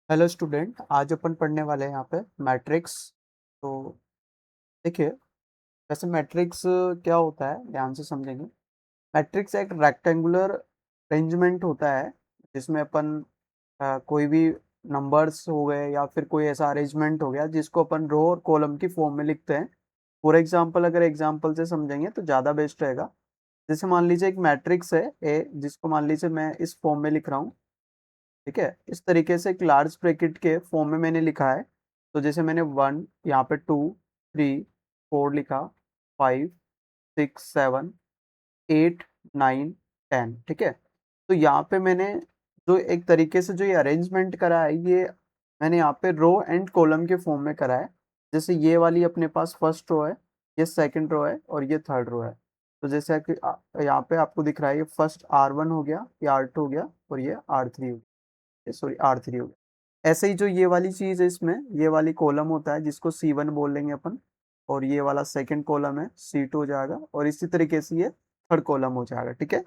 Hello student, आज अपन पढ़ने वाले हैं यहाँ पे मैट्रिक्स। तो देखिए, वैसे मैट्रिक्स क्या होता है, ध्यान से समझेंगे। मैट्रिक्स एक रेक्टेंगुलर अरेंजमेंट होता है जिसमें अपन कोई भी नंबर्स हो गए या फिर कोई ऐसा अरेंजमेंट हो गया जिसको अपन रो और कॉलम की फॉर्म में लिखते हैं। फॉर एग्जांपल, अगर एग्जांपल से समझेंगे तो ज़्यादा बेस्ट रहेगा। जैसे मान लीजिए एक मैट्रिक्स है ए, जिसको मान लीजिए मैं इस फॉर्म में लिख रहा हूँ। ठीक है, इस तरीके से एक लार्ज ब्रैकेट के फॉर्म में मैंने लिखा है। तो जैसे मैंने 1, यहाँ पे 2, 3, 4 लिखा, 5, 6, 7, 8, 9, 10। ठीक है, तो यहाँ पे मैंने जो एक तरीके से जो ये अरेंजमेंट करा है, ये मैंने यहाँ पे रो एंड कॉलम के फॉर्म में करा है। जैसे ये वाली अपने पास फर्स्ट रो है, ये सेकंड रो है और ये थर्ड रो है। तो जैसे कि यहाँ पे आपको दिख रहा है, ये फर्स्ट R1 हो गया, ये R2 हो गया और ये R3 हो गया, सॉरी R3 हो गया। ऐसे ही जो ये वाली चीज है, इसमें ये वाली कॉलम होता है जिसको C1 बोल लेंगे अपन, और ये वाला सेकंड कॉलम है C2 हो जाएगा, और इसी तरीके से ये थर्ड कॉलम हो जाएगा। ठीक है,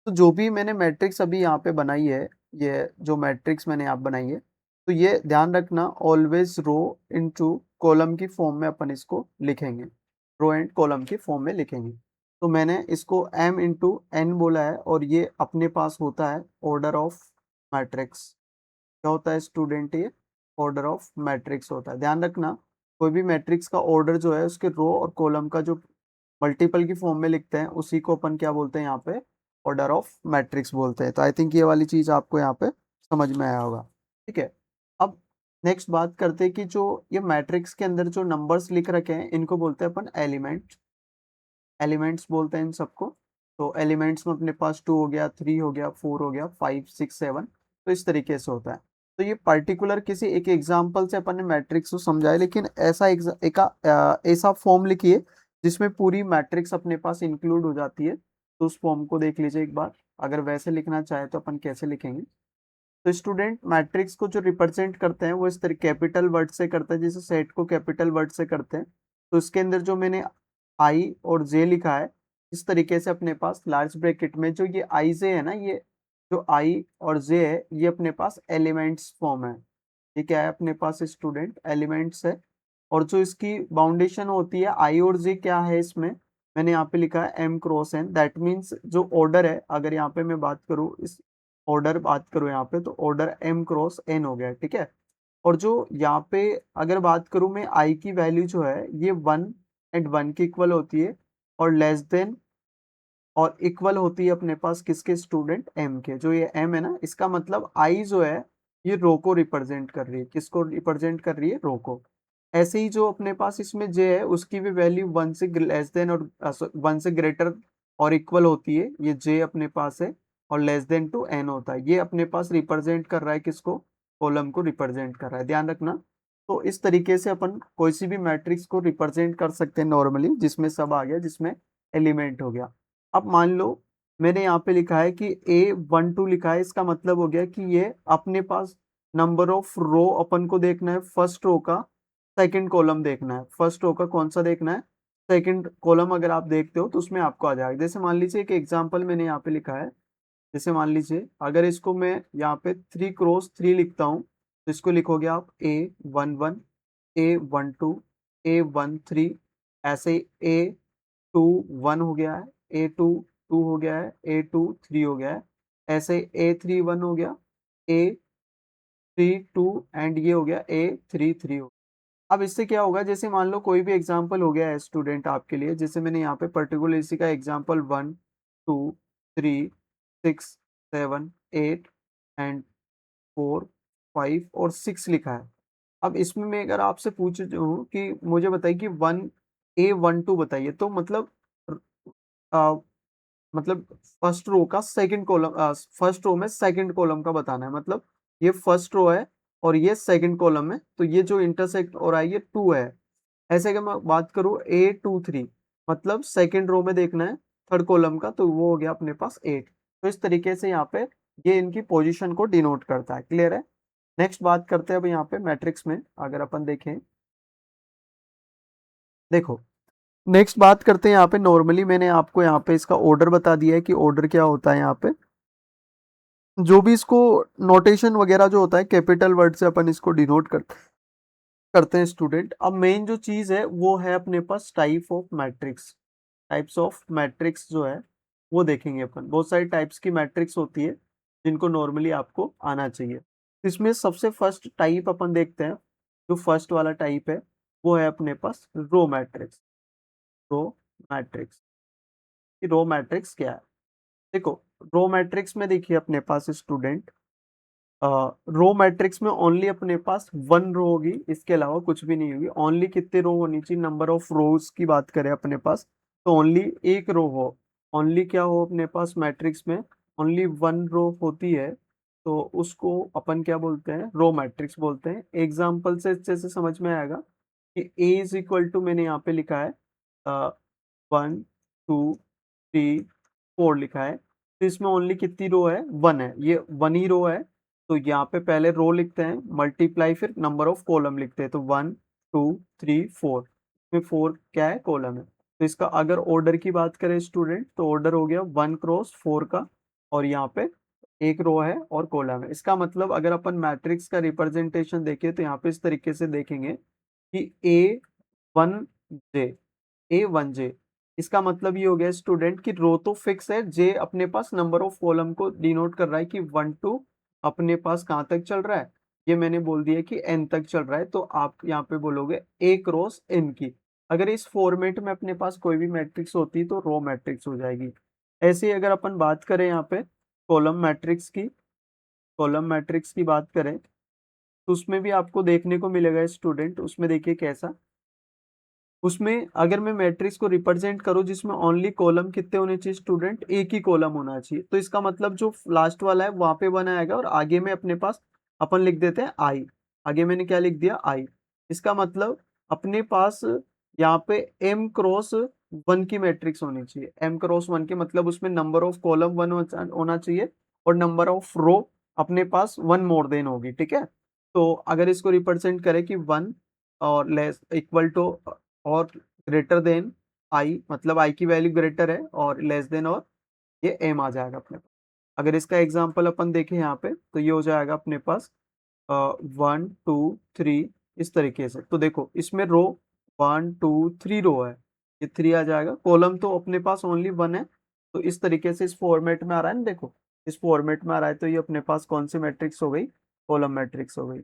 तो जो भी मैंने मैट्रिक्स अभी यहाँ पे बनाई है, ये जो मैट्रिक्स मैंने यहाँ बनाई है, तो ये ध्यान रखना, ऑलवेज रो इनटू कॉलम की फॉर्म में अपन इसको लिखेंगे। रो एंड कॉलम की फॉर्म में लिखेंगे। तो मैंने इसको m इंटू एन बोला है, और ये अपने पास होता है ऑर्डर ऑफ मैट्रिक्स। क्या होता है स्टूडेंट, ये ऑर्डर ऑफ मैट्रिक्स होता है। ध्यान रखना, कोई भी मैट्रिक्स का ऑर्डर जो है उसके रो और कॉलम का जो मल्टीपल की फॉर्म में लिखते हैं उसी को अपन क्या बोलते हैं यहाँ पे, ऑर्डर ऑफ मैट्रिक्स बोलते हैं। तो आई थिंक ये वाली चीज आपको यहाँ पे समझ में आया होगा। ठीक है, अब नेक्स्ट बात करते हैं कि जो ये मैट्रिक्स के अंदर जो नंबर्स लिख रखे हैं इनको बोलते हैं अपन एलिमेंट। एलिमेंट्स बोलते हैं इन सबको। तो एलिमेंट्स में अपने पास 2 हो गया, 3 हो गया, 4 हो गया, 5, 6, 7। तो इस तरीके से होता है। तो ये पर्टिकुलर किसी एक एग्जांपल से अपन ने मैट्रिक्स को समझा है, लेकिन ऐसा फॉर्म लिखिए जिसमें पूरी मैट्रिक्स अपने पास इंक्लूड हो जाती है। तो उस फॉर्म को देख लीजिए एक बार। अगर वैसे लिखना चाहे तो अपन कैसे लिखेंगे। तो स्टूडेंट, मैट्रिक्स को जो रिप्रेजेंट करते हैं वो इस तरह कैपिटल वर्ड से करते हैं, जैसे सेट को कैपिटल वर्ड से करते हैं। तो इसके अंदर जो मैंने आई और जे लिखा है, इस तरीके से अपने पास लार्ज ब्रैकेट में जो ये आई जे है ना, ये जो आई और जे है ये अपने पास एलिमेंट्स फॉर्म है। ये क्या है अपने पास स्टूडेंट, एलिमेंट्स है। और जो इसकी बाउंडेशन होती है आई और जे क्या है इसमें, मैंने यहाँ पे लिखा है M cross N. That means जो ऑर्डर है, अगर यहाँ पे मैं बात करूँ, इस ऑर्डर बात करूँ यहाँ पे, तो ऑर्डर एम क्रॉस एन हो गया। ठीक है, और जो यहाँ पे अगर बात करूँ मैं, आई की वैल्यू जो है ये 1 and 1 की इक्वल होती है, और लेस देन और इक्वल होती है अपने पास किसके स्टूडेंट, एम के। जो ये एम है ना, इसका मतलब आई जो है ये रो को रिप्रेजेंट कर रही है। किसको रिप्रेजेंट कर रही है, रो को। ऐसे ही जो अपने पास इसमें जे है उसकी भी वैल्यू 1 से लेस देन और 1 से ग्रेटर और इक्वल होती है, ये जे अपने पास है। और लेस देन टू एन होता है, ये अपने पास रिप्रेजेंट कर रहा है किसको, कॉलम को रिप्रेजेंट कर रहा है। ध्यान रखना। तो इस तरीके से अपन कोई सी भी मैट्रिक्स को रिप्रेजेंट कर सकते हैं नॉर्मली, जिसमें सब आ गया, जिसमें एलिमेंट हो गया। अब मान लो मैंने यहाँ पे लिखा है कि A12 लिखा है, इसका मतलब हो गया कि ये अपने पास नंबर ऑफ रो अपन को देखना है, फर्स्ट रो का सेकंड कॉलम देखना है। फर्स्ट रो का कौन सा देखना है, सेकंड कॉलम अगर आप देखते हो तो उसमें आपको आ जाएगा। जैसे मान लीजिए एक एग्जांपल मैंने यहाँ पे लिखा है। जैसे मान लीजिए अगर इसको मैं यहाँ पे 3 × 3 लिखता हूँ, तो इसको लिखोगे आप A11, A12, A13। ऐसे A21 हो गया है, A22 हो गया है, A23 हो गया है। ऐसे A31 हो गया, A32 एंड ये हो गया A33 हो। अब इससे क्या होगा, जैसे मान लो कोई भी एग्जांपल हो गया है स्टूडेंट आपके लिए, जैसे मैंने यहाँ पे पर्टिकुलर इसी का एग्जांपल 1, 2, 3, 6, 7, 8 एंड 4, 5 और 6 लिखा है। अब इसमें मैं अगर आपसे पूछूं कि मुझे बताइए कि A12 बताइए, तो अ, मतलब फर्स्ट रो का सेकंड कॉलम, फर्स्ट रो में सेकंड कॉलम का बताना है। मतलब ये फर्स्ट रो है और ये सेकंड कॉलम है, तो ये जो इंटरसेक्ट हो रहा है ये 2 है। ऐसे अगर मैं बात करूँ A23, मतलब सेकंड रो में देखना है थर्ड कॉलम का, तो वो हो गया अपने पास 8। तो इस तरीके से यहाँ पे ये इनकी पोजीशन को डिनोट करता है। क्लियर है। नेक्स्ट बात करते हैं अब यहाँ पे मैट्रिक्स में, अगर अपन देखें, देखो नेक्स्ट बात करते हैं यहाँ पे। नॉर्मली मैंने आपको यहाँ पे इसका ऑर्डर बता दिया है कि ऑर्डर क्या होता है यहाँ पे। जो भी इसको नोटेशन वगैरह जो होता है कैपिटल वर्ड से अपन इसको डिनोट करते हैं स्टूडेंट। अब मेन जो चीज है वो है अपने पास type of matrix. Types of matrix जो है वो देखेंगे अपन। बहुत सारी टाइप्स की मैट्रिक्स होती है जिनको नॉर्मली आपको आना चाहिए। इसमें सबसे फर्स्ट टाइप अपन देखते हैं, जो फर्स्ट वाला टाइप है वो है अपने पास row matrix. Row matrix, row matrix क्या है? देखो, रो मैट्रिक्स में देखिए अपने पास स्टूडेंट, रो मैट्रिक्स में ओनली अपने पास वन रो होगी, इसके अलावा कुछ भी नहीं होगी। ओनली कितने रो होनी चाहिए, नंबर ऑफ रोज की बात करें अपने पास तो ओनली एक रो हो। ओनली क्या हो अपने पास मैट्रिक्स में, ओनली वन रो होती है, तो उसको अपन क्या बोलते हैं, रो मैट्रिक्स बोलते हैं। एग्जाम्पल से अच्छे से समझ में आएगा कि ए इज इक्वल टू, मैंने यहाँ पे लिखा है 1 2 3 4 लिखा है, तो इसमें ओनली कितनी रो है, वन है, ये वन ही रो है। तो यहाँ पे पहले रो लिखते हैं, मल्टीप्लाई, फिर नंबर ऑफ कॉलम लिखते हैं, तो 1 2 3 4, इसमें 4 क्या है, कॉलम है। तो इसका अगर ऑर्डर की बात करें स्टूडेंट, तो ऑर्डर हो गया 1 क्रॉस 4 का, और यहाँ पे एक रो है और कॉलम है। इसका मतलब अगर अपन मैट्रिक्स का रिप्रेजेंटेशन देखें तो यहाँ पे इस तरीके से देखेंगे कि A1J, A1J, इसका मतलब ये हो गया स्टूडेंट कि रो तो फिक्स है, जे अपने पास नंबर ऑफ कॉलम को डिनोट कर रहा है कि 1 2 अपने पास कहाँ तक चल रहा है, ये मैंने बोल दिया कि एन तक चल रहा है, तो आप यहाँ पे बोलोगे ए क्रॉस एन की। अगर इस फॉर्मेट में अपने पास कोई भी मैट्रिक्स होती तो रो मैट्रिक्स हो जाएगी। ऐसे ही अगर अपन बात करें यहाँ पे कॉलम मैट्रिक्स की, कॉलम मैट्रिक्स की बात करें तो उसमें भी आपको देखने को मिलेगा स्टूडेंट, उसमें देखिए कैसा, उसमें अगर मैं मैट्रिक्स को रिप्रेजेंट करूं जिसमें ओनली कॉलम कितने होने चाहिए स्टूडेंट, एक ही कॉलम होना चाहिए, तो इसका मतलब जो लास्ट वाला है वहां पे वन आएगा और आगे में अपने पास अपन लिख देते हैं आई। आगे मैंने क्या लिख दिया, आई। इसका मतलब अपने पास यहाँ पे एम क्रॉस वन की मैट्रिक्स होनी चाहिए। एम क्रॉस वन के मतलब उसमें नंबर ऑफ कॉलम वन होना चाहिए और नंबर ऑफ रो अपने पास वन मोर देन होगी, ठीक है। तो अगर इसको रिप्रेजेंट करें कि वन और लेस इक्वल टू और ग्रेटर देन आई, मतलब आई की वैल्यू ग्रेटर है और लेस देन, और ये एम आ जाएगा अपने पास। अगर इसका एग्जांपल अपन देखें यहाँ पे तो ये हो जाएगा अपने पास 1 2 3, इस तरीके से। तो देखो इसमें रो 1 2 3 रो है, ये थ्री आ जाएगा, कॉलम तो अपने पास ओनली वन है। तो इस तरीके से इस फॉर्मेट में आ रहा है ना, देखो इस फॉर्मेट में आ रहा है, तो ये अपने पास कौन सी मैट्रिक्स हो गई, कॉलम मैट्रिक्स हो गई।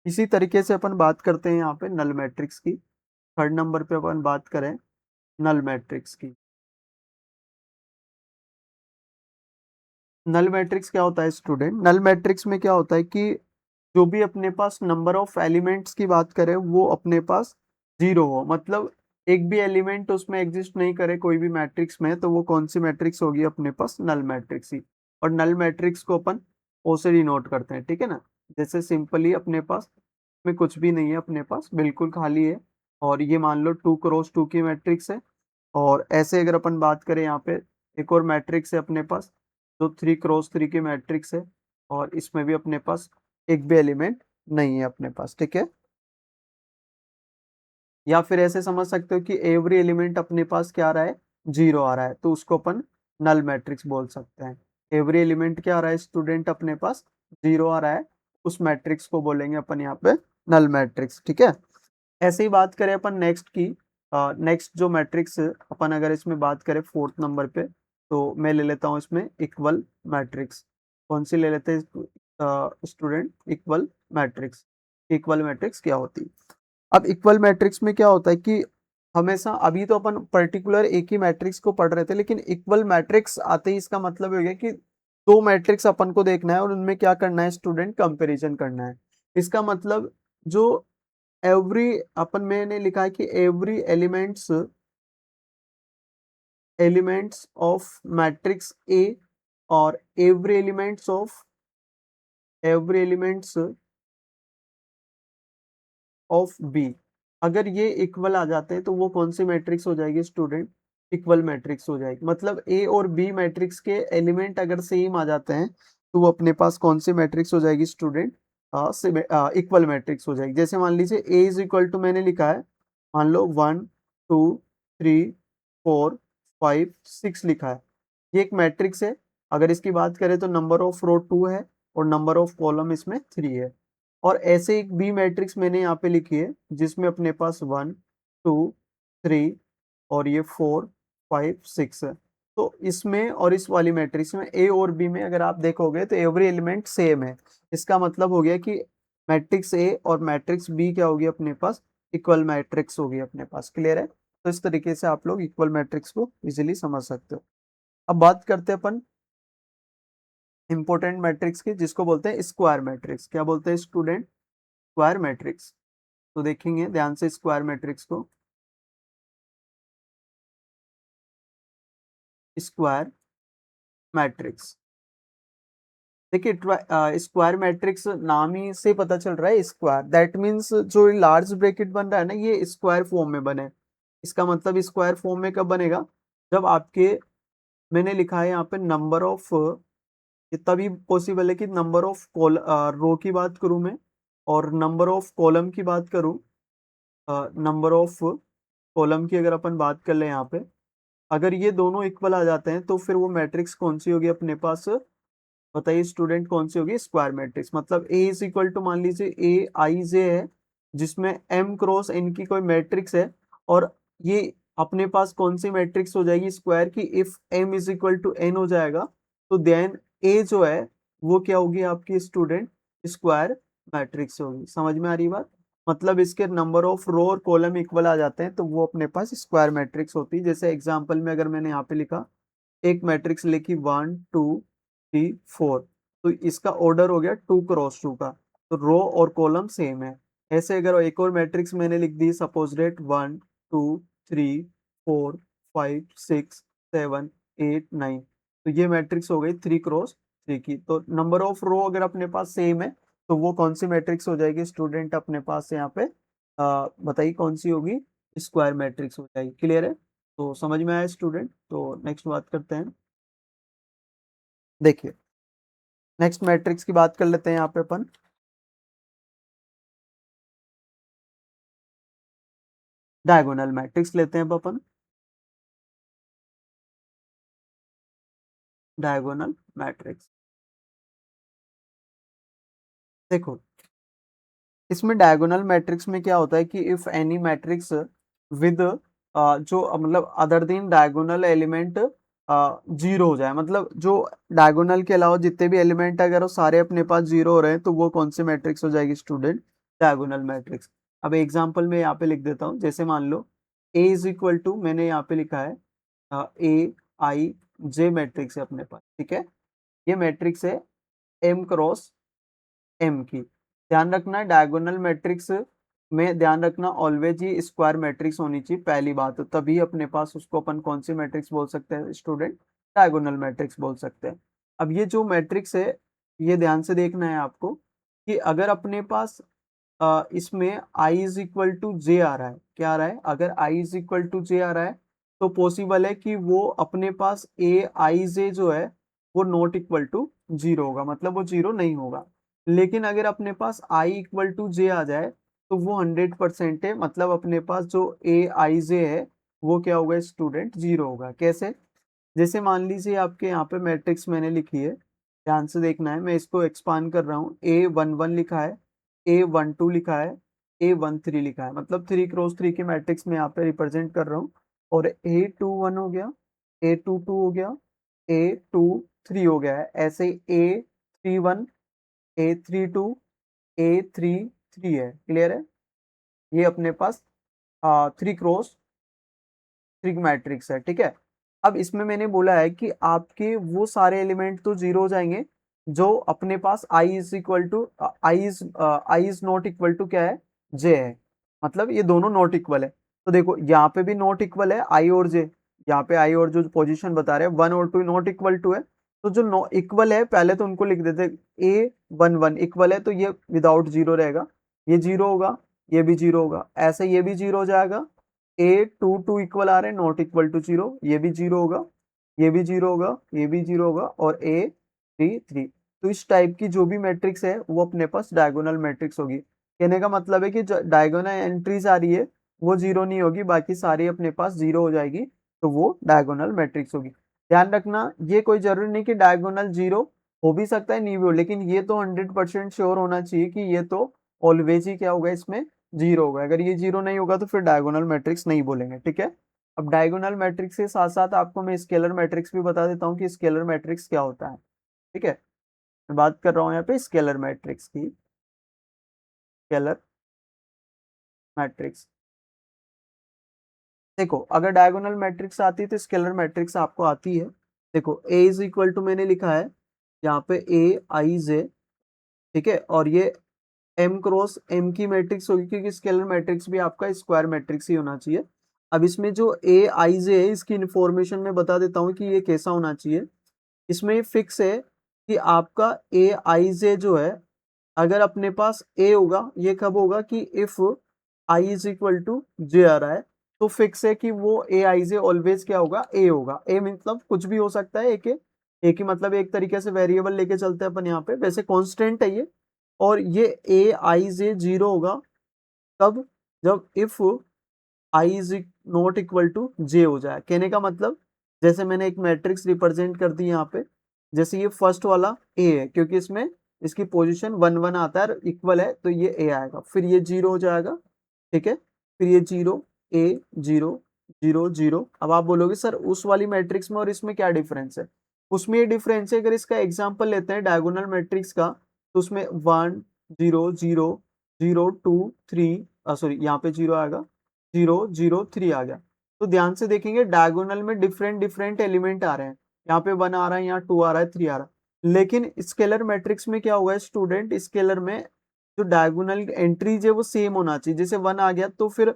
इसी तरीके से अपन बात करते हैं यहाँ पे नल मैट्रिक्स की। थर्ड नंबर पे अपन बात करें नल मैट्रिक्स की। नल मैट्रिक्स क्या होता है स्टूडेंट, नल मैट्रिक्स में क्या होता है कि जो भी अपने पास नंबर ऑफ एलिमेंट्स की बात करें वो अपने पास जीरो हो, मतलब एक भी एलिमेंट उसमें एग्जिस्ट नहीं करे कोई भी मैट्रिक्स में, तो वो कौन सी मैट्रिक्स होगी, अपने पास नल मैट्रिक्स ही। और नल मैट्रिक्स को अपन ओ से डिनोट करते हैं, ठीक है ना। जैसे सिंपली अपने पास में कुछ भी नहीं है, अपने पास बिल्कुल खाली है, और ये मान लो 2 क्रॉस 2 की मैट्रिक्स है। और ऐसे अगर अपन बात करें यहाँ पे एक और मैट्रिक्स है अपने पास जो 3 क्रॉस 3 की मैट्रिक्स है, और इसमें भी अपने पास एक भी एलिमेंट नहीं है अपने पास, ठीक है। या फिर ऐसे समझ सकते हो कि एवरी एलिमेंट अपने पास क्या आ रहा है, जीरो आ रहा है, तो उसको अपन नल मैट्रिक्स बोल सकते हैं। एवरी एलिमेंट क्या आ रहा है स्टूडेंट, अपने पास जीरो आ रहा है, उस मैट्रिक्स को बोलेंगे अपन यहाँ पे नल मैट्रिक्स, ठीक है। ऐसे ही बात करें अपन नेक्स्ट की, नेक्स्ट जो मैट्रिक्स अपन अगर इसमें बात करें फोर्थ नंबर पे, तो मैं ले लेता हूँ इसमें इक्वल मैट्रिक्स। कौन सी ले लेते हैं student, equal matrix. Equal matrix क्या होती है? अब इक्वल मैट्रिक्स में क्या होता है कि हमेशा, अभी तो अपन पर्टिकुलर एक ही मैट्रिक्स को पढ़ रहे थे, लेकिन इक्वल मैट्रिक्स आते ही इसका मतलब हो गया कि दो मैट्रिक्स अपन को देखना है और उनमें क्या करना है स्टूडेंट, कंपैरिजन करना है। इसका मतलब जो एवरी, अपन मैंने लिखा है कि every elements of matrix A और एवरी एलिमेंट्स ऑफ बी, अगर ये इक्वल आ जाते हैं तो वो कौन सी मैट्रिक्स हो जाएगी स्टूडेंट, इक्वल मैट्रिक्स हो जाएगी। मतलब ए और बी मैट्रिक्स के एलिमेंट अगर सेम आ जाते हैं तो वो अपने पास कौन सी मैट्रिक्स हो जाएगी स्टूडेंट, इक्वल मैट्रिक्स हो जाएगी। जैसे मान लीजिए ए इज इक्वल टू, मैंने लिखा है मान लो 1 2 3 4 5 6 लिखा है, ये एक मैट्रिक्स है। अगर इसकी बात करें तो नंबर ऑफ रो 2 है और नंबर ऑफ कॉलम इसमें 3 है। और ऐसे एक बी मैट्रिक्स मैंने यहाँ पे लिखी है जिसमें अपने पास 1 2 3 और ये 4 5 6 है। तो इसमें और इस वाली मैट्रिक्स में ए और बी में अगर आप देखोगे तो एवरी एलिमेंट सेम है। इसका मतलब हो गया कि मैट्रिक्स ए और मैट्रिक्स बी क्या होगी अपने पास, इक्वल मैट्रिक्स होगी अपने पास। क्लियर है? तो इस तरीके से आप लोग इक्वल मैट्रिक्स को इजीली समझ सकते हो। अब बात करते हैं अपन इंपॉर्टेंट मैट्रिक्स की, जिसको बोलते हैं स्क्वायर मैट्रिक्स। क्या बोलते हैं स्टूडेंट? Square matrix. तो देखेंगे ध्यान से स्क्वायर मैट्रिक्स को। स्क्वायर मैट्रिक्स, देखिए स्क्वायर मैट्रिक्स नाम ही से पता चल रहा है स्क्वायर, दैट मीन्स जो लार्ज ब्रैकेट बन रहा है ना ये स्क्वायर फॉर्म में बने। इसका मतलब स्क्वायर फॉर्म में कब बनेगा? जब आपके, मैंने लिखा है यहाँ पे नंबर ऑफ, तभी पॉसिबल है कि नंबर ऑफ रो की बात करूं मैं और नंबर ऑफ कॉलम की बात करूं। नंबर ऑफ कॉलम की अगर अपन बात कर ले यहाँ पे, अगर ये दोनों इक्वल आ जाते हैं तो फिर वो मैट्रिक्स कौन सी होगी अपने पास? बताइए स्टूडेंट, कौन सी होगी? Square matrix. मतलब ए इज इक्वल टू, मान लीजिए ए आई जे है जिसमें एम क्रॉस एन की कोई मैट्रिक्स है, और ये अपने पास कौन सी मैट्रिक्स हो जाएगी स्क्वायर की? If M is equal to N हो जाएगा तो देन ए जो है वो क्या होगी आपकी स्टूडेंट? स्क्वायर मैट्रिक्स होगी। समझ में आ रही बात? मतलब इसके नंबर ऑफ रो और कॉलम इक्वल आ जाते हैं तो वो अपने पास स्क्वायर मैट्रिक्स होती है। जैसे एग्जांपल में अगर मैंने यहाँ पे लिखा एक मैट्रिक्स लिखी 1 2 3 4, तो इसका ऑर्डर हो गया 2 क्रॉस 2 का, तो रो और कॉलम सेम है। ऐसे अगर एक और मैट्रिक्स मैंने लिख दी सपोज डेट 1 2 3 4 5 6 7 8 9, तो ये मैट्रिक्स हो गई 3 क्रॉस 3 की। तो नंबर ऑफ रो अगर अपने पास सेम है तो वो कौन सी मैट्रिक्स हो जाएगी स्टूडेंट अपने पास यहाँ पे? बताइए कौन सी होगी? स्क्वायर मैट्रिक्स हो जाएगी। क्लियर है? तो समझ में आया स्टूडेंट? तो नेक्स्ट बात करते हैं। देखिए नेक्स्ट मैट्रिक्स की बात कर लेते हैं यहाँ पे अपन। डायगोनल मैट्रिक्स लेते हैं अब अपन। डायगोनल मैट्रिक्स, देखो इसमें डायगोनल मैट्रिक्स में क्या होता है कि इफ एनी मैट्रिक्स विद जो मतलब other than diagonal element zero हो जाए, मतलब जो डायगोनल के अलावा जितने भी एलिमेंट अगर वो सारे अपने पास जीरो हो रहे हैं तो वो कौन से मैट्रिक्स हो जाएगी स्टूडेंट? Diagonal matrix. अब एग्जांपल में यहाँ पे लिख देता हूँ, जैसे मान लो ए इज इक्वल टू, मैंने यहाँ पे लिखा है ए आई जे मैट्रिक्स है अपने पास, ठीक है? ये मैट्रिक्स है एम क्रॉस एम की। ध्यान रखना है डायगोनल मैट्रिक्स में, ध्यान रखना ऑलवेज ही स्क्वायर मैट्रिक्स होनी चाहिए पहली बात, तो तभी अपने पास उसको अपन कौन सी मैट्रिक्स बोल सकते हैं स्टूडेंट? डायगोनल मैट्रिक्स बोल सकते हैं। अब ये जो मैट्रिक्स है ये ध्यान से देखना है आपको कि अगर अपने पास इसमें आई इज इक्वल टू जे आ रहा है, क्या आ रहा है? अगर आई इज इक्वल टू जे आ रहा है तो पॉसिबल है कि वो अपने पास ए आई जे जो है वो नॉट इक्वल टू जीरो होगा, मतलब वो जीरो नहीं होगा। लेकिन अगर अपने पास आई इक्वल टू जे आ जाए तो वो 100% है, मतलब अपने पास जो ए आई जे है वो क्या होगा स्टूडेंट? जीरो होगा। कैसे? जैसे मान लीजिए आपके यहाँ पे मैट्रिक्स मैंने लिखी है, ध्यान से देखना है, मैं इसको एक्सपांड कर रहा हूँ। ए वन वन लिखा है, ए वन टू लिखा है, ए वन थ्री लिखा है, मतलब 3 क्रॉस 3 के मैट्रिक्स में यहाँ पे रिप्रेजेंट कर रहा हूँ। और ए टू वन हो गया, ए टू टू हो गया, ए टू थ्री हो गया है। ऐसे A three one, A three two, A three three है। क्लियर है? ये अपने पास 3 क्रॉस 3 मैट्रिक्स है, ठीक है? अब इसमें मैंने बोला है कि आपके वो सारे एलिमेंट तो जीरो हो जाएंगे जो अपने पास I is equal to I is not equal to क्या है? जे है। मतलब ये दोनों नॉट इक्वल है। तो देखो यहाँ पे भी नॉट इक्वल है आई और जे, यहाँ पे आई और जो पोजीशन बता रहे हैं 1 और 2 नॉट इक्वल टू है। तो जो नो इक्वल है पहले तो उनको लिख देते, ए वन वन इक्वल है तो ये विदाउट जीरो रहेगा, ये जीरो होगा, ये भी जीरो होगा, ऐसे ये भी जीरो हो जाएगा। ए टू टू इक्वल आ रहे हैं नॉट इक्वल टू जीरो, ये भी जीरो होगा, ये भी जीरो होगा, ये भी जीरो होगा, और ए थ्री थ्री। तो इस टाइप की जो भी मैट्रिक्स है वो अपने पास डायगोनल मैट्रिक्स होगी। कहने का मतलब है कि जो डायगोनल एंट्रीज आ रही है वो जीरो नहीं होगी, बाकी सारी अपने पास जीरो हो जाएगी, तो वो डायगोनल मैट्रिक्स होगी। ध्यान रखना ये कोई जरूरी नहीं कि डायगोनल जीरो हो भी सकता है नहीं भी हो, लेकिन ये तो 100% श्योर होना चाहिए कि ये तो ऑलवेज ही क्या होगा इसमें जीरो होगा। अगर ये जीरो नहीं होगा तो फिर डायगोनल मैट्रिक्स नहीं बोलेंगे, ठीक है। अब डायगोनल मैट्रिक्स के साथ साथ आपको मैं स्केलर मैट्रिक्स भी बता देता हूँ कि स्केलर मैट्रिक्स क्या होता है, ठीक है। मैं बात कर रहा हूँ यहाँ पे स्केलर मैट्रिक्स की। स्केलर मैट्रिक्स देखो, अगर डायगोनल मैट्रिक्स आती है तो स्केलर मैट्रिक्स आपको आती है। देखो ए इज इक्वल टू मैंने लिखा है यहाँ पे ए आई जे, ठीक है, और ये एम क्रॉस एम की मैट्रिक्स होगी क्योंकि स्केलर मैट्रिक्स भी आपका स्क्वायर मैट्रिक्स ही होना चाहिए। अब इसमें जो ए आई जे है इसकी इंफॉर्मेशन मैं बता देता हूँ कि ये कैसा होना चाहिए। इसमें फिक्स है कि आपका ए आई जे जो है, अगर अपने पास ए होगा, ये कब होगा कि if I is equal to J आ रहा है, तो फिक्स है कि वो ए आई जे ऑलवेज क्या होगा, ए होगा। ए मतलब कुछ भी हो सकता है, ए की मतलब एक तरीके से वेरिएबल लेके चलते हैं अपन यहाँ पे, वैसे कांस्टेंट है ये। और ये ए आई जे जीरो होगा तब जब if I is not equal to J हो जाए। कहने का मतलब जैसे मैंने एक मैट्रिक्स रिप्रेजेंट कर दी यहाँ पे, जैसे ये फर्स्ट वाला ए है क्योंकि इसमें इसकी पोजीशन 1 1 आता है, इक्वल है, तो ये ए आएगा, फिर ये जीरो हो जाएगा, ठीक है, फिर ये जीरो, ए जीरो, जीरो जीरो। अब आप बोलोगे सर उस वाली मैट्रिक्स में और इसमें क्या डिफरेंस है? उसमें ये डिफरेंस है, अगर इसका एग्जाम्पल लेते हैं डायगोनल मैट्रिक्स का, तो उसमें 1 0 0 0 2 3, सॉरी यहाँ पे जीरो आएगा, 0 0 3 आ गया। तो ध्यान से देखेंगे डायगोनल में डिफरेंट डिफरेंट एलिमेंट आ रहे हैं, यहाँ पे 1 आ रहा है, यहाँ 2 आ रहा है, 3 आ रहा है। लेकिन स्केलर मैट्रिक्स में क्या होगा स्टूडेंट, स्केलर में जो डायगोनल एंट्रीज है वो सेम होना चाहिए। जैसे 1 आ गया तो फिर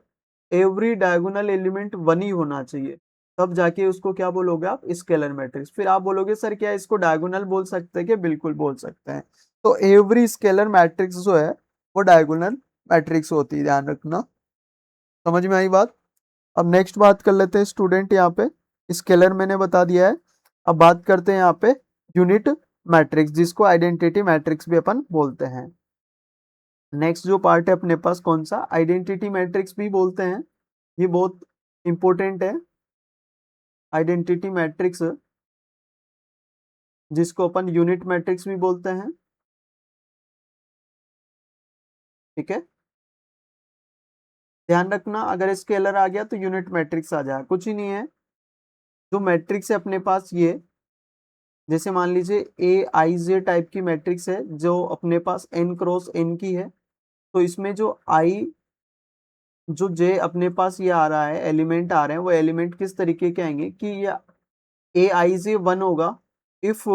एवरी डायगोनल एलिमेंट 1 ही होना चाहिए, तब जाके उसको क्या बोलोगे आप, स्केलर मैट्रिक्स। फिर आप बोलोगे सर क्या इसको डायगोनल बोल सकते हैं क्या? बिल्कुल बोल सकते हैं। तो एवरी स्केलर मैट्रिक्स जो है वो डायगोनल मैट्रिक्स होती है, ध्यान रखना। समझ में आई बात? अब नेक्स्ट बात कर लेते हैं स्टूडेंट, यहाँ पे स्केलर मैंने बता दिया है। अब बात करते हैं यहाँ पे यूनिट मैट्रिक्स, जिसको आइडेंटिटी मैट्रिक्स भी अपन बोलते हैं। नेक्स्ट जो पार्ट है अपने पास कौन सा, आइडेंटिटी मैट्रिक्स भी बोलते हैं, ये बहुत इंपॉर्टेंट है। आइडेंटिटी मैट्रिक्स जिसको अपन यूनिट मैट्रिक्स भी बोलते हैं, ठीक है। ध्यान रखना अगर स्केलर आ गया तो यूनिट मैट्रिक्स आ जाए, कुछ ही नहीं है। जो मैट्रिक्स है अपने पास ये, जैसे मान लीजिए ए आई जे टाइप की मैट्रिक्स है जो अपने पास एन क्रॉस एन की है, तो इसमें जो आई जो जे अपने पास ये आ रहा है, एलिमेंट आ रहे हैं, वो एलिमेंट किस तरीके के आएंगे कि ये ए आई जे 1 होगा if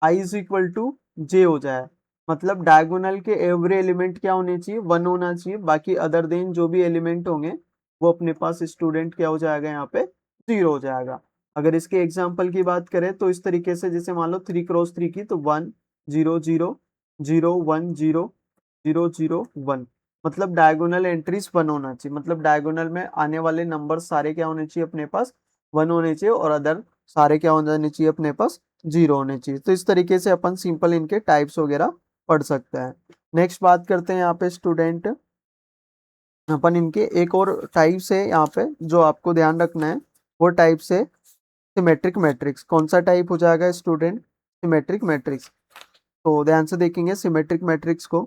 I is equal to J हो जाए। मतलब डायगोनल के एवरी एलिमेंट क्या होने चाहिए, 1 होना चाहिए, बाकी अदर देन जो भी एलिमेंट होंगे वो अपने पास स्टूडेंट क्या हो जाएगा, यहाँ पे जीरो हो जाएगा। अगर इसके एग्जाम्पल की बात करें तो इस तरीके से, जैसे मान लो 3 क्रॉस 3 की, तो 1 0 0 0 1 0 0 0 1, मतलब डायगोनल एंट्रीज 1 होना चाहिए। मतलब डायगोनल में आने वाले नंबर सारे क्या होने चाहिए अपने पास, 1 होने चाहिए, और अदर सारे क्या हो जाने चाहिए अपने पास, जीरो होने चाहिए। तो इस तरीके से अपन सिंपल इनके टाइप्स वगैरह पढ़ सकते हैं। नेक्स्ट बात करते हैं यहाँ पे स्टूडेंट, अपन इनके एक और टाइप्स है यहाँ पे जो आपको ध्यान रखना है, वो टाइप्स है सिमेट्रिक मैट्रिक्स। कौन सा टाइप हो जाएगा स्टूडेंट, सिमेट्रिक मैट्रिक्स। तो ध्यान से देखेंगे सिमेट्रिक मैट्रिक्स को।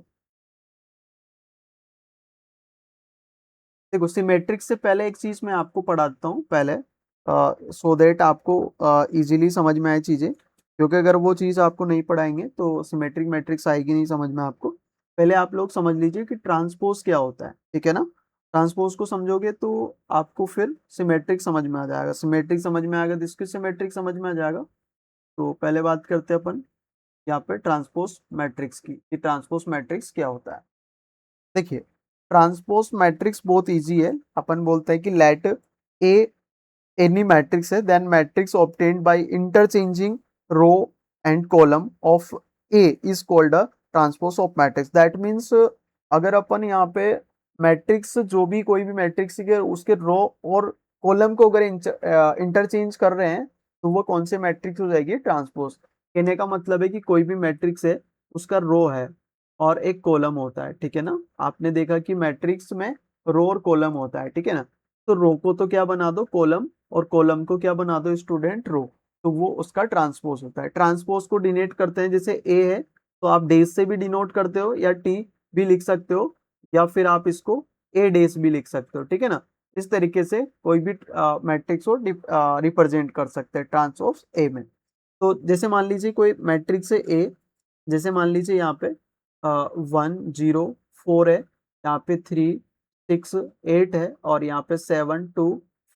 देखो सिमेट्रिक से पहले एक चीज मैं आपको पढ़ाता हूँ पहले, सो दैट आपको इजीली समझ में आए चीजें, क्योंकि अगर वो चीज आपको नहीं पढ़ाएंगे तो सिमेट्रिक मैट्रिक्स आएगी नहीं समझ में आपको। पहले आप लोग समझ लीजिए कि ट्रांसपोज क्या होता है, ठीक है ना। ट्रांसपोज को समझोगे तो आपको फिर सिमेट्रिक समझ में आ जाएगा, सिमेट्रिक समझ में आएगा तो इसकी सिमेट्रिक समझ में आ जाएगा। तो पहले बात करते हैं अपन यहाँ पे ट्रांसपोज मैट्रिक्स की, कि ट्रांसपोज मैट्रिक्स क्या होता है। देखिए ट्रांसपोज मैट्रिक्स बहुत इजी है। अपन बोलते हैं कि लेट ए एनी मैट्रिक्स है, then matrix obtained by interchanging row and column of A is called a transpose of matrix. That means अगर अपन यहाँ पे मैट्रिक्स, जो भी कोई भी मैट्रिक्स के उसके रो और कॉलम को अगर इंटरचेंज कर रहे हैं तो वो कौन से मैट्रिक्स हो जाएगी, ट्रांसपोज। कहने का मतलब है कि कोई भी मैट्रिक्स है उसका रो है और एक कॉलम होता है, ठीक है ना। आपने देखा कि मैट्रिक्स में रो और कॉलम होता है, ठीक है ना। तो रो को तो क्या बना दो, कॉलम, और कॉलम को क्या बना दो स्टूडेंट, रो। तो वो उसका ट्रांसपोज होता है। ट्रांसपोज को डिनोट करते हैं, जैसे ए है तो आप डेज से भी डिनोट करते हो या टी भी लिख सकते हो, या फिर आप इसको ए डेज भी लिख सकते हो, ठीक है ना। इस तरीके से कोई भी मैट्रिक्स को रिप्रेजेंट कर सकते हैं ट्रांसपोज ए में। तो जैसे मान लीजिए कोई मैट्रिक्स है ए, जैसे मान लीजिए यहाँ पे 1 0 4 है, यहाँ पे 3 6 8 है, और यहाँ पे 7 2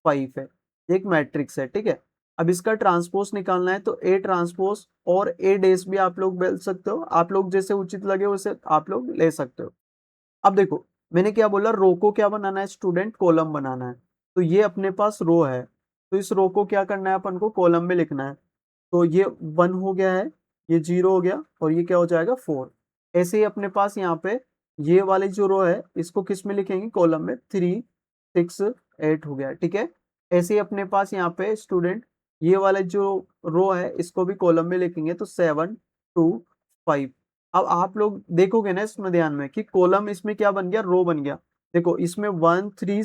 5 है। ये एक मैट्रिक्स है, ठीक है। अब इसका ट्रांसपोज निकालना है, तो ए ट्रांसपोज और ए डेस भी आप लोग बोल सकते हो, आप लोग जैसे उचित लगे वैसे आप लोग ले सकते हो। अब देखो मैंने क्या बोला, रो को क्या बनाना है स्टूडेंट, कॉलम बनाना है। तो ये अपने पास रो है, तो इस रो को क्या करना है, अपन को कॉलम में लिखना है। तो ये 1 हो गया है, ये 0 हो गया, और ये क्या हो जाएगा 4। ऐसे ही अपने पास यहाँ पे ये वाली जो रो है इसको किस में लिखेंगे, कॉलम में। 3 6 8 हो गया, ठीक है। ऐसे ही अपने पास यहाँ पे स्टूडेंट ये वाला जो रो है इसको भी कॉलम में लिखेंगे, तो 7 2 5। अब आप लोग देखोगे ना इसमें ध्यान में कि कॉलम इसमें क्या बन गया, रो बन गया। देखो इसमें 1 3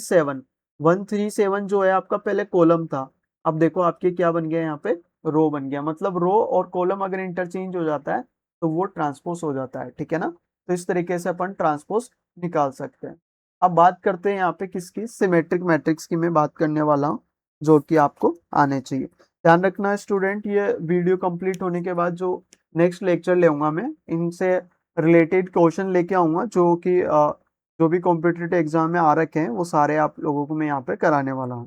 7 जो है आपका पहले कॉलम था, अब देखो आपके क्या बन गया यहाँ पे, रो बन गया। मतलब रो और कॉलम अगर इंटरचेंज हो जाता है तो वो ट्रांसपोज हो जाता है, ठीक है ना। तो इस तरीके से अपन ट्रांसपोज निकाल सकते हैं। अब बात करते हैं यहाँ पे किसकी, सिमेट्रिक मैट्रिक्स की मैं बात करने वाला हूँ, जो कि आपको आने चाहिए। ध्यान रखना स्टूडेंट, ये वीडियो कंप्लीट होने के बाद जो नेक्स्ट लेक्चर लेऊंगा मैं, इनसे रिलेटेड क्वेश्चन लेके आऊंगा, जो कि जो भी कॉम्पिटिटिव एग्जाम में आ रखे हैं वो सारे आप लोगों को मैं यहाँ पे कराने वाला हूँ,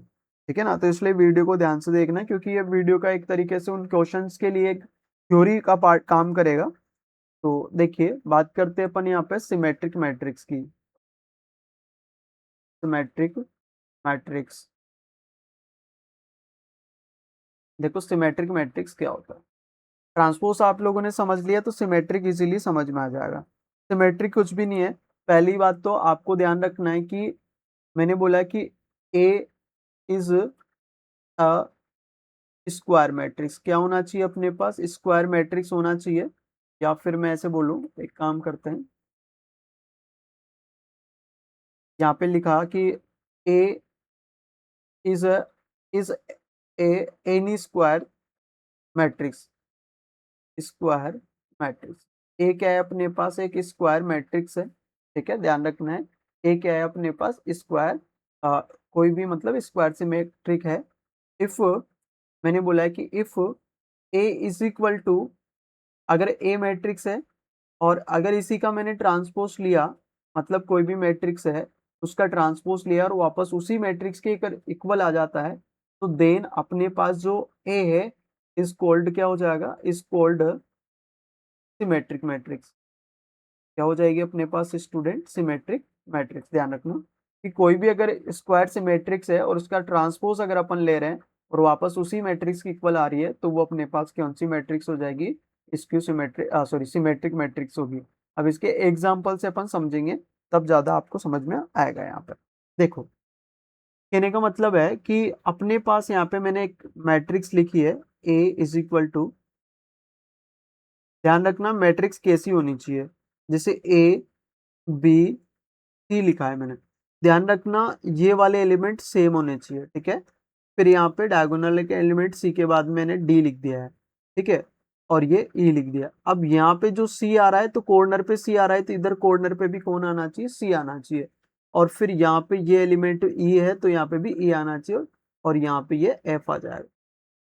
ठीक है ना। तो इसलिए वीडियो को ध्यान से देखना, क्योंकि ये वीडियो का एक तरीके से उन क्वेश्चंस के लिए एक थ्योरी का पार्ट काम करेगा। तो देखिए बात करते हैं अपन यहाँ पे सिमेट्रिक मैट्रिक्स की। सिमेट्रिक मैट्रिक्स, देखो सिमेट्रिक मैट्रिक्स क्या होता है। ट्रांसपोज आप लोगों ने समझ लिया तो सिमेट्रिक इजीली समझ में आ जाएगा। सिमेट्रिक कुछ भी नहीं है। पहली बात तो आपको ध्यान रखना है कि मैंने बोला कि A is a square matrix. क्या होना चाहिए अपने पास, स्क्वायर मैट्रिक्स होना चाहिए। या फिर मैं ऐसे बोलूं, एक काम करते हैं, यहाँ पे लिखा कि A is is A any square matrix. Square matrix A क्या है अपने पास, एक स्क्वायर मैट्रिक्स है, ठीक है। ध्यान रखना है ए क्या है अपने पास, स्क्वायर, कोई भी मतलब स्क्वायर सिमेट्रिक है। इफ मैंने बोला है कि if A is equal to, अगर ए मैट्रिक्स है और अगर इसी का मैंने ट्रांसपोज लिया, मतलब कोई भी मैट्रिक्स है उसका ट्रांसपोज लिया और वापस उसी मैट्रिक्स के इक्वल आ जाता है, तो देन अपने पास जो ए है इज कॉल्ड, क्या हो जाएगा, इज कॉल्ड सिमेट्रिक मैट्रिक्स। क्या हो जाएगी अपने पास स्टूडेंट, सिमेट्रिक मैट्रिक्स। ध्यान रखना कि कोई भी अगर स्क्वायर सिमेट्रिक्स है और उसका ट्रांसपोज अगर अपन ले रहे हैं और वापस उसी मैट्रिक्स की इक्वल आ रही है, तो वो अपने पास कौन सी मैट्रिक्स हो जाएगी, skew symmetric, sorry symmetric matrix होगी। अब इसके एग्जाम्पल से अपन समझेंगे तब ज्यादा आपको समझ में आएगा। यहाँ पर देखो कहने का मतलब है कि अपने पास यहाँ पे मैंने एक मैट्रिक्स लिखी है, ए इज इक्वल टू, ध्यान रखना मैट्रिक्स कैसी होनी चाहिए, जैसे ए बी सी लिखा है मैंने। ध्यान रखना ये वाले एलिमेंट सेम होने चाहिए, ठीक है। फिर यहाँ पे डायगोनल के एलिमेंट सी के बाद मैंने डी लिख दिया है, ठीक है, और ये ई लिख दिया। अब यहाँ पे जो सी आ रहा है तो कॉर्नर पे सी आ रहा है, तो इधर कॉर्नर पे भी कौन आना चाहिए, सी आना चाहिए। और फिर यहाँ पे ये एलिमेंट ई है तो यहाँ पे भी ई आना चाहिए, और यहाँ पे ये एफ आ जाएगा।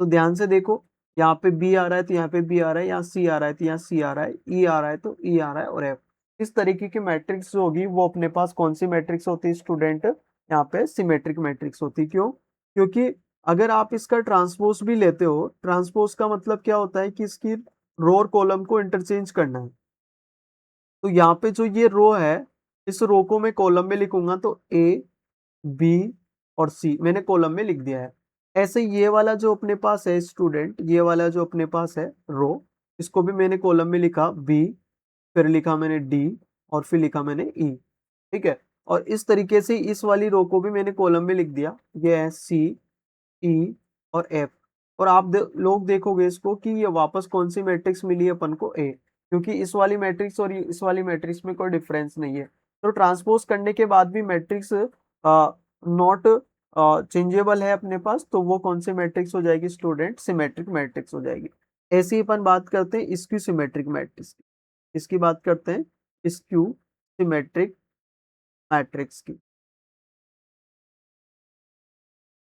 तो ध्यान से देखो, यहाँ पे बी आ रहा है तो यहाँ पे बी आ रहा है, यहाँ सी आ रहा है तो यहाँ सी आ रहा है, ई आ रहा है तो ई आ रहा है, और एफ। इस तरीके की मैट्रिक्स जो होगी वो अपने पास कौन सी मैट्रिक्स होती है स्टूडेंट, यहाँ पे सिमेट्रिक मैट्रिक्स होती। क्यों, क्योंकि अगर आप इसका ट्रांसपोज भी लेते हो, ट्रांसपोज का मतलब क्या होता है कि इसकी रो और कॉलम को इंटरचेंज करना है। तो यहाँ पे जो ये रो है, इस रो को मैं कॉलम में लिखूंगा, तो ए बी और सी मैंने कॉलम में लिख दिया है। ऐसे ये वाला जो अपने पास है स्टूडेंट, ये वाला जो अपने पास है रो, इसको भी मैंने कॉलम में लिखा बी, फिर लिखा मैंने डी, और फिर लिखा मैंने ई, ठीक है। और इस तरीके से इस वाली रो को भी मैंने कॉलम में लिख दिया, ये है सी ई और एफ। और आप लोग देखोगे इसको कि ये वापस कौन सी मैट्रिक्स मिली है अपन को, ए, क्योंकि इस वाली मैट्रिक्स और इस वाली मैट्रिक्स में कोई डिफरेंस नहीं है। तो ट्रांसपोज करने के बाद भी मैट्रिक्स नॉट चेंजेबल है अपने पास, तो वो कौन सी मैट्रिक्स हो जाएगी स्टूडेंट? सिमेट्रिक मैट्रिक्स हो जाएगी। ऐसे ही अपन बात करते हैं स्क्यू सिमेट्रिक मैट्रिक्स की। इसकी बात करते हैं स्क्यू सिमेट्रिक मैट्रिक्स की।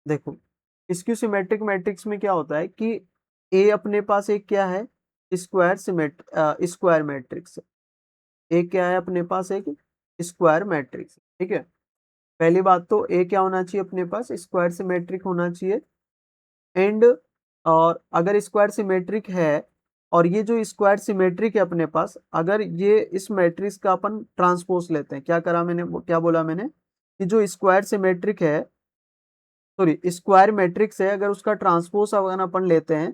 देखो, स्क्यू सिमेट्रिक मैट्रिक्स में क्या होता है कि ए अपने पास एक क्या है, स्क्वायर मैट्रिक्स। ए क्या है अपने पास? एक स्क्वायर मैट्रिक्स, ठीक है। पहली बात तो ए क्या होना चाहिए अपने पास? स्क्वायर सिमेट्रिक होना चाहिए। एंड और अगर स्क्वायर सिमेट्रिक है, और ये जो स्क्वायर सिमेट्रिक है अपने पास, अगर ये इस मैट्रिक्स का अपन ट्रांसपोज लेते हैं, क्या करा मैंने, क्या बोला मैंने कि जो स्क्वायर सिमेट्रिक है, सॉरी स्क्वायर मैट्रिक्स है, अगर उसका ट्रांसपोज अगर अपन लेते हैं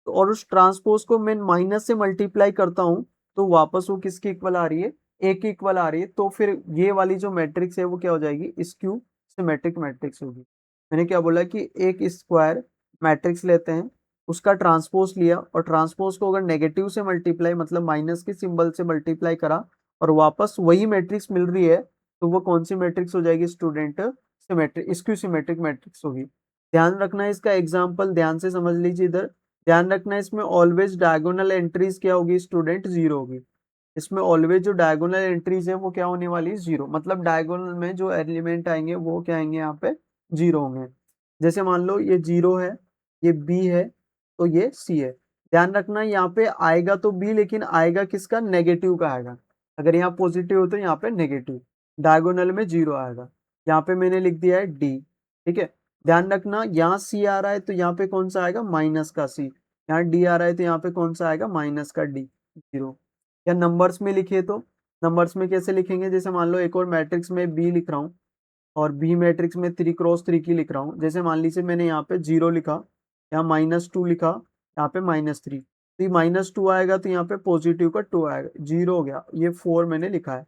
तो, और उस ट्रांसपोज को मैं माइनस से मल्टीप्लाई करता हूँ, तो वापस वो किसकी इक्वल आ रही है? ए की इक्वल आ रही है। तो फिर ये वाली जो मैट्रिक्स है वो क्या हो जाएगी? स्क्यू सिमेट्रिक मैट्रिक्स होगी। मैंने क्या बोला कि एक स्क्वायर मैट्रिक्स लेते हैं, उसका ट्रांसपोज लिया, और ट्रांसपोज को अगर नेगेटिव से मल्टीप्लाई, मतलब माइनस के सिंबल से मल्टीप्लाई करा, और वापस वही मैट्रिक्स मिल रही है, तो वो कौन सी मैट्रिक्स हो जाएगी student? Symmetric, skew symmetric matrix होगी। ध्यान रखना है इसका एग्जाम्पल, ध्यान से समझ लीजिए इधर। ध्यान रखना है इसमें ऑलवेज डायगोनल एंट्रीज क्या होगी स्टूडेंट? जीरो होगी। इसमें ऑलवेज जो डायगोनल एंट्रीज है वो क्या होने वाली है? जीरो। मतलब डायगोनल में जो एलिमेंट आएंगे वो क्या आएंगे यहाँ पे? जीरो होंगे। जैसे मान लो ये जीरो है, ये बी है, तो ये सी है। ध्यान रखना यहाँ पे आएगा तो बी, लेकिन आएगा किसका? नेगेटिव का आएगा। अगर यहाँ पॉजिटिव हो तो यहाँ पे नेगेटिव। डायगोनल में जीरो आएगा। यहाँ पे मैंने लिख दिया है डी, ठीक है। ध्यान रखना यहाँ सी आ रहा है तो यहाँ पे कौन सा आएगा? माइनस का सी। यहाँ डी आ रहा है तो यहाँ पे कौन सा आएगा? माइनस का डी, जीरो। या नंबर्स में लिखे तो नंबर्स में कैसे लिखेंगे? जैसे मान लो एक और मैट्रिक्स में बी लिख रहा हूँ, और बी मैट्रिक्स में 3 क्रॉस 3 की लिख रहा हूँ। जैसे मान लीजिए मैंने यहाँ पे जीरो लिखा, यहाँ -2 लिखा, यहाँ पे -3, तो ये -2 आएगा तो यहाँ पे पॉजिटिव का 2 आएगा, जीरो हो गया। ये 4 मैंने लिखा है।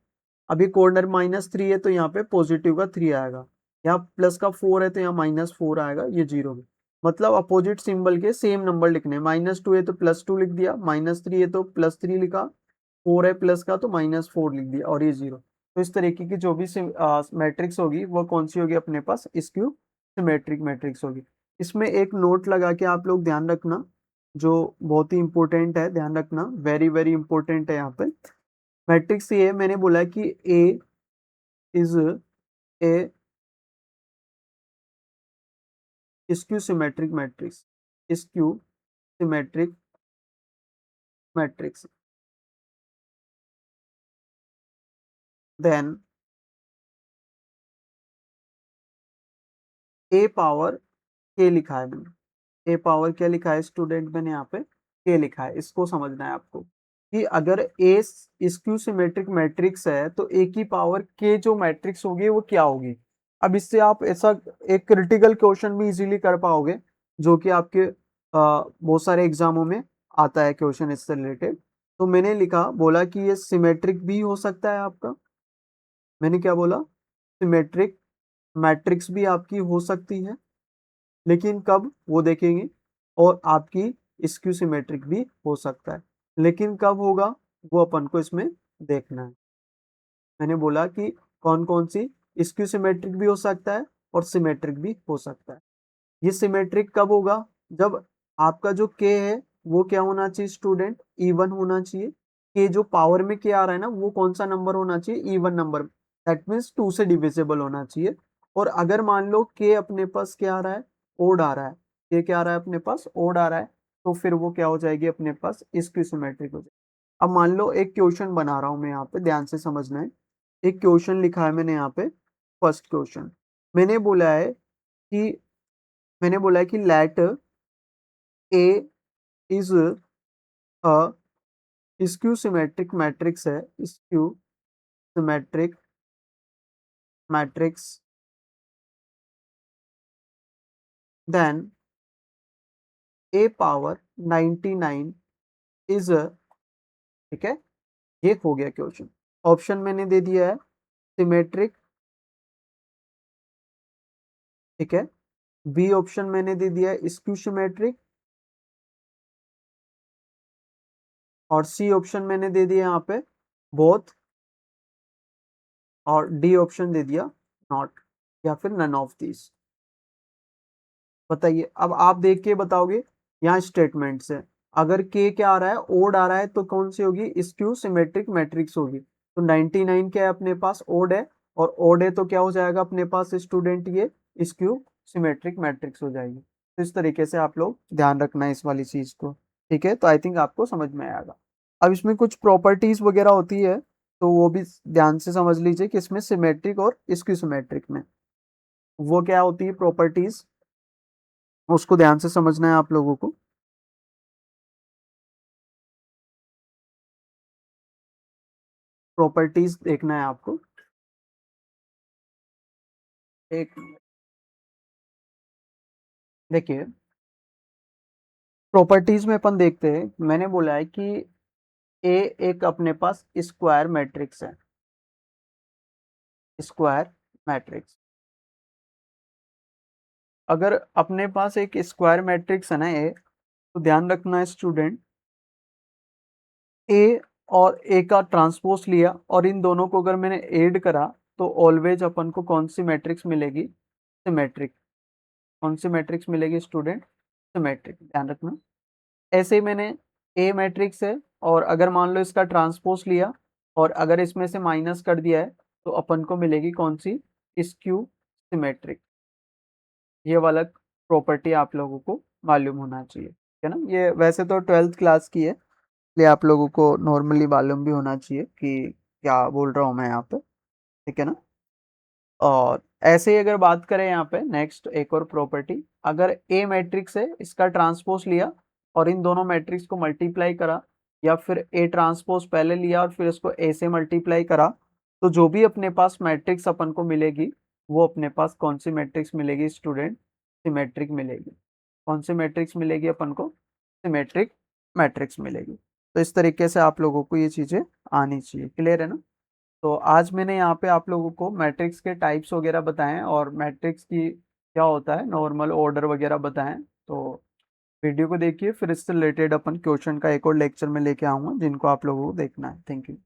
अभी कॉर्नर -3 है तो यहाँ पे पॉजिटिव का 3 आएगा। यहाँ प्लस का 4 है तो यहाँ -4 आएगा, ये जीरो में। मतलब अपोजिट सिंबल के सेम नंबर लिखने हैं। -2 है तो +2 लिख दिया, -3 है तो +3 लिखा, 4 है प्लस का तो -4 लिख दिया, और ये जीरो। तो इस तरीके की जो भी मैट्रिक्स होगी वो कौन सी होगी अपने पास? स्क्यू सिमेट्रिक मैट्रिक्स होगी। इसमें एक नोट लगा के आप लोग ध्यान रखना, जो बहुत ही इंपॉर्टेंट है, ध्यान रखना, वेरी वेरी इंपॉर्टेंट है यहाँ पे। मैट्रिक्स ये मैंने बोला कि A is a skew symmetric matrix, skew symmetric matrix. Then A power K लिखा है मैंने। ए पावर क्या लिखा है स्टूडेंट? मैंने यहाँ पे के लिखा है। इसको समझना है आपको कि अगर ए स्क्यू सिमेट्रिक मैट्रिक्स है तो ए की पावर के जो मैट्रिक्स होगी वो क्या होगी। अब इससे आप ऐसा एक क्रिटिकल क्वेश्चन भी इजीली कर पाओगे, जो कि आपके बहुत सारे एग्जामों में आता है क्वेश्चन इससे रिलेटेड। तो मैंने लिखा, बोला कि ये सिमेट्रिक भी हो सकता है आपका। मैंने क्या बोला? सिमेट्रिक मैट्रिक्स भी आपकी हो सकती है, लेकिन कब वो देखेंगे। और आपकी स्क्यू सिमेट्रिक भी हो सकता है, लेकिन कब होगा वो अपन को इसमें देखना है। मैंने बोला कि कौन कौन सी स्क्यू सिमेट्रिक भी हो सकता है और सिमेट्रिक भी हो सकता है। ये सिमेट्रिक कब होगा? जब आपका जो के है वो क्या होना चाहिए स्टूडेंट? इवन होना चाहिए। के जो पावर में के आ रहा है ना, वो कौन सा नंबर होना चाहिए? Even number. दैट मीन्स 2 से डिविजिबल होना चाहिए। और अगर मान लो के अपने पास क्या आ रहा है? ओड आ रहा है। के क्या आ रहा है अपने पास? ओड आ रहा है। तो फिर वो क्या हो जाएगी अपने पास? स्क्यू सिमेट्रिक हो जाएगी। अब मान लो एक क्वेश्चन बना रहा हूं मैं यहाँ पे, ध्यान से समझना है। एक क्वेश्चन लिखा है मैंने यहाँ पे, फर्स्ट क्वेश्चन। मैंने बोला है कि मैंने बोला है कि let A is a skew symmetric matrix है, skew symmetric matrix, then A power 99 is, ठीक है। ये हो गया क्वेश्चन। ऑप्शन मैंने दे दिया है सिमेट्रिक, ठीक है। बी ऑप्शन मैंने दे दिया है स्क्यू सिमेट्रिक, और सी ऑप्शन मैंने दे दिया यहाँ पे बोथ, और डी ऑप्शन दे दिया नॉट, या फिर नन ऑफ दिस। बताइए, अब आप देख के बताओगे यहाँ स्टेटमेंट से, अगर के क्या आ रहा है, ओड आ रहा है, तो कौन सी होगी, स्क्यू सिमेट्रिक मैट्रिक्स होगी। तो 99 क्या है अपने पास, ओड है, और ओड है तो क्या हो जाएगा अपने पास स्टूडेंट, ये स्क्यू सिमेट्रिक मैट्रिक्स हो जाएगी। तो इस तरीके से आप लोग ध्यान रखना है इस वाली चीज को। ठीक है, तो आई थिंक आपको समझ में आएगा। अब इसमें कुछ प्रॉपर्टीज वगैरह होती है, तो वो भी ध्यान से समझ लीजिए कि इसमें सिमेट्रिक और स्क्यू सिमेट्रिक में वो क्या होती है प्रॉपर्टीज, उसको ध्यान से समझना है आप लोगों को। प्रॉपर्टीज देखना है आपको। एक देखिए, प्रॉपर्टीज में अपन देखते हैं, मैंने बोला है कि ए एक अपने पास स्क्वायर मैट्रिक्स है, स्क्वायर मैट्रिक्स। अगर अपने पास एक स्क्वायर मैट्रिक्स है ना ए, तो ध्यान रखना है स्टूडेंट, ए और ए का ट्रांसपोज लिया और इन दोनों को अगर मैंने ऐड करा, तो ऑलवेज अपन को कौन सी मैट्रिक्स मिलेगी, सिमेट्रिक। कौन सी मैट्रिक्स मिलेगी स्टूडेंट, सिमेट्रिक, ध्यान रखना। ऐसे ही मैंने ए मैट्रिक्स है, और अगर मान लो इसका ट्रांसपोज लिया और अगर इसमें से माइनस कर दिया है, तो अपन को मिलेगी कौन सी, स्क्यू सिमेट्रिक। ये वाला प्रॉपर्टी आप लोगों को मालूम होना चाहिए, है ना। ये वैसे तो 12th क्लास की है, इसलिए आप लोगों को नॉर्मली मालूम भी होना चाहिए कि क्या बोल रहा हूँ मैं यहाँ पे, ठीक है ना। और ऐसे ही अगर बात करें यहाँ पे नेक्स्ट एक और प्रॉपर्टी, अगर ए मैट्रिक्स है, इसका ट्रांसपोज लिया और इन दोनों मैट्रिक्स को मल्टीप्लाई करा, या फिर ए ट्रांसपोज पहले लिया और फिर इसको ए से मल्टीप्लाई करा, तो जो भी अपने पास मैट्रिक्स अपन को मिलेगी, वो अपने पास कौन सी मैट्रिक्स मिलेगी स्टूडेंट, सिमेट्रिक मिलेगी। कौन सी मैट्रिक्स मिलेगी अपन को, सिमेट्रिक मैट्रिक्स मिलेगी। तो इस तरीके से आप लोगों को ये चीजें आनी चाहिए, क्लियर है ना। तो आज मैंने यहाँ पे आप लोगों को मैट्रिक्स के टाइप्स वगैरह बताए हैं, और मैट्रिक्स की क्या होता है, नॉर्मल ऑर्डर वगैरह बताएं। तो वीडियो को देखिए, फिर इससे रिलेटेड अपन क्वेश्चन का एक और लेक्चर में लेके आऊंगा, जिनको आप लोगों को देखना है। Thank you.